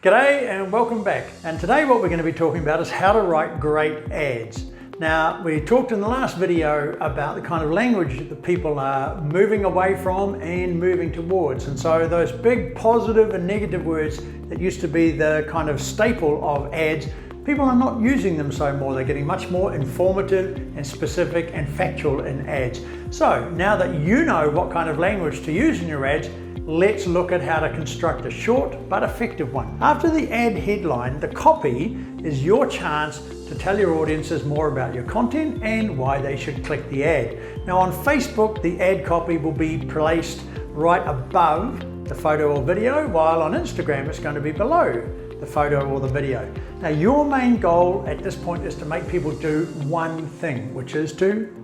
G'day and welcome back. And today what we're going to be talking about is how to write great ads. Now, we talked in the last video about the kind of language that people are moving away from and moving towards. And so those big positive and negative words that used to be the kind of staple of ads, people are not using them so more. They're getting much more informative and specific and factual in ads. So now that you know what kind of language to use in your ads, let's look at how to construct a short but effective one. After the ad headline, the copy is your chance to tell your audiences more about your content and why they should click the ad. Now on Facebook, the ad copy will be placed right above the photo or video, while on Instagram it's going to be below the photo or the video. Now your main goal at this point is to make people do one thing, which is to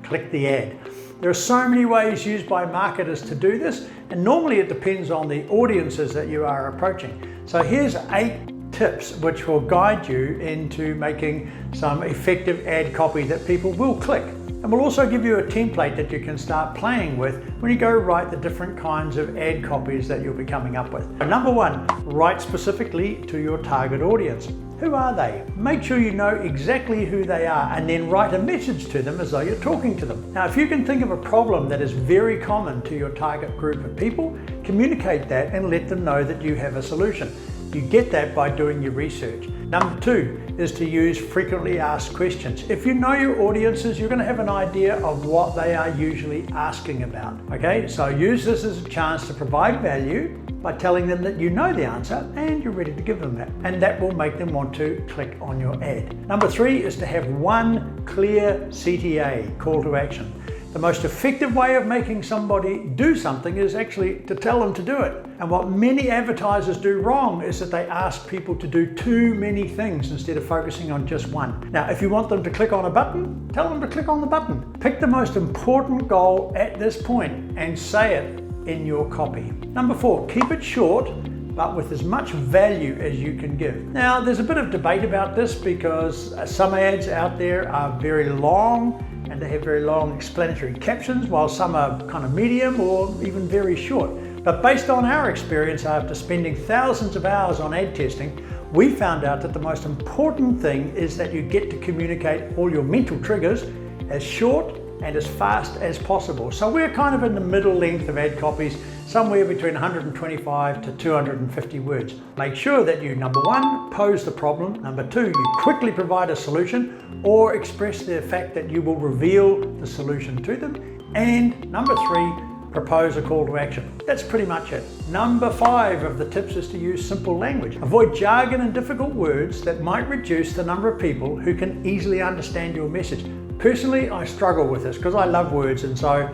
click the ad. There are so many ways used by marketers to do this, and normally it depends on the audiences that you are approaching. So here's 8 tips which will guide you into making some effective ad copy that people will click. And we'll also give you a template that you can start playing with when you go write the different kinds of ad copies that you'll be coming up with. Number 1, write specifically to your target audience. Who are they? Make sure you know exactly who they are and then write a message to them as though you're talking to them. Now, if you can think of a problem that is very common to your target group of people, communicate that and let them know that you have a solution. You get that by doing your research. Number 2 is to use frequently asked questions. If you know your audiences, you're going to have an idea of what they are usually asking about. Okay, so use this as a chance to provide value by telling them that you know the answer and you're ready to give them that. And that will make them want to click on your ad. Number 3 is to have one clear CTA, call to action. The most effective way of making somebody do something is actually to tell them to do it. And what many advertisers do wrong is that they ask people to do too many things instead of focusing on just one. Now, if you want them to click on a button, tell them to click on the button. Pick the most important goal at this point and say it in your copy. Number 4, keep it short, but with as much value as you can give. Now, there's a bit of debate about this because some ads out there are very long and they have very long explanatory captions, while some are kind of medium or even very short. But based on our experience after spending thousands of hours on ad testing, we found out that the most important thing is that you get to communicate all your mental triggers as short and as fast as possible. So we're kind of in the middle length of ad copies, somewhere between 125 to 250 words. Make sure that you, number 1, pose the problem. Number 2, you quickly provide a solution or express the fact that you will reveal the solution to them. And number 3, propose a call to action. That's pretty much it. Number 5 of the tips is to use simple language. Avoid jargon and difficult words that might reduce the number of people who can easily understand your message. Personally, I struggle with this because I love words, and so,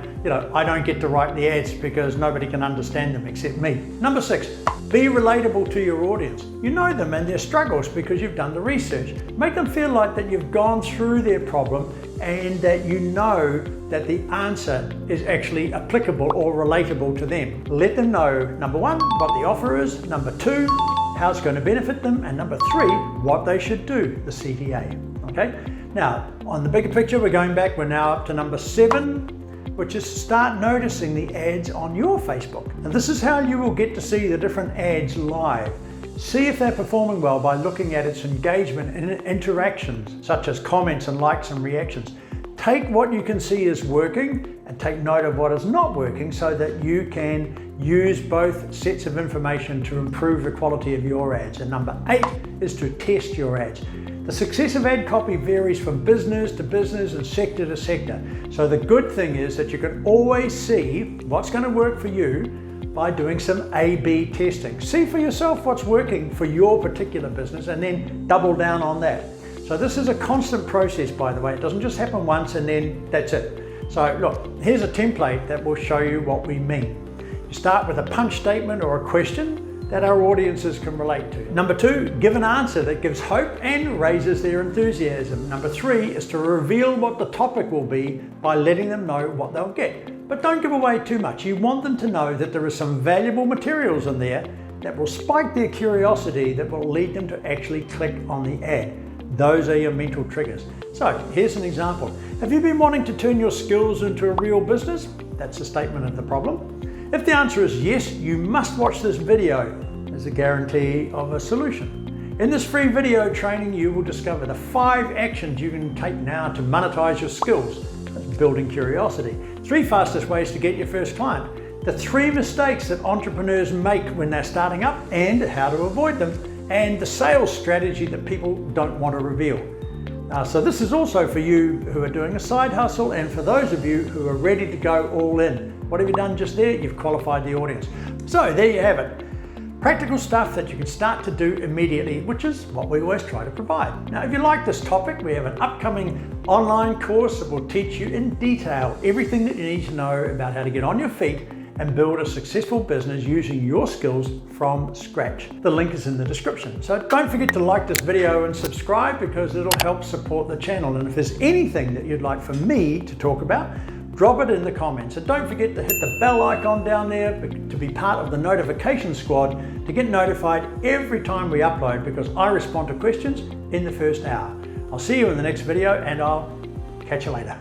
I don't get to write the ads because nobody can understand them except me. Number 6, be relatable to your audience. You know them and their struggles because you've done the research. Make them feel like that you've gone through their problem and that you know that the answer is actually applicable or relatable to them. Let them know, number 1, what the offer is, number 2, how it's going to benefit them, and number 3, what they should do, the CTA. Okay? Now, on the bigger picture, we're now up to number 7, which is to start noticing the ads on your Facebook. And this is how you will get to see the different ads live. See if they're performing well by looking at its engagement and interactions, such as comments and likes and reactions. Take what you can see is working and take note of what is not working so that you can use both sets of information to improve the quality of your ads. And number 8 is to test your ads. The success of ad copy varies from business to business and sector to sector. So the good thing is that you can always see what's going to work for you by doing some A/B testing. See for yourself what's working for your particular business and then double down on that. So this is a constant process, by the way. It doesn't just happen once and then that's it. So look, here's a template that will show you what we mean. You start with a punch statement or a question that our audiences can relate to. Number 2, give an answer that gives hope and raises their enthusiasm. Number 3 is to reveal what the topic will be by letting them know what they'll get. But don't give away too much. You want them to know that there are some valuable materials in there that will spike their curiosity, that will lead them to actually click on the ad. Those are your mental triggers. So here's an example. Have you been wanting to turn your skills into a real business? That's a statement of the problem. If the answer is yes, you must watch this video. is a guarantee of a solution. In this free video training, you will discover the 5 actions you can take now to monetize your skills. That's building curiosity. 3 fastest ways to get your first client. The 3 mistakes that entrepreneurs make when they're starting up and how to avoid them. And the sales strategy that people don't want to reveal. So this is also for you who are doing a side hustle and for those of you who are ready to go all in. What have you done just there? You've qualified the audience. So there you have it. Practical stuff that you can start to do immediately, which is what we always try to provide. Now, if you like this topic, we have an upcoming online course that will teach you in detail everything that you need to know about how to get on your feet and build a successful business using your skills from scratch. The link is in the description. So don't forget to like this video and subscribe because it'll help support the channel. And if there's anything that you'd like for me to talk about, drop it in the comments. And don't forget to hit the bell icon down there to be part of the notification squad to get notified every time we upload, because I respond to questions in the first hour. I'll see you in the next video and I'll catch you later.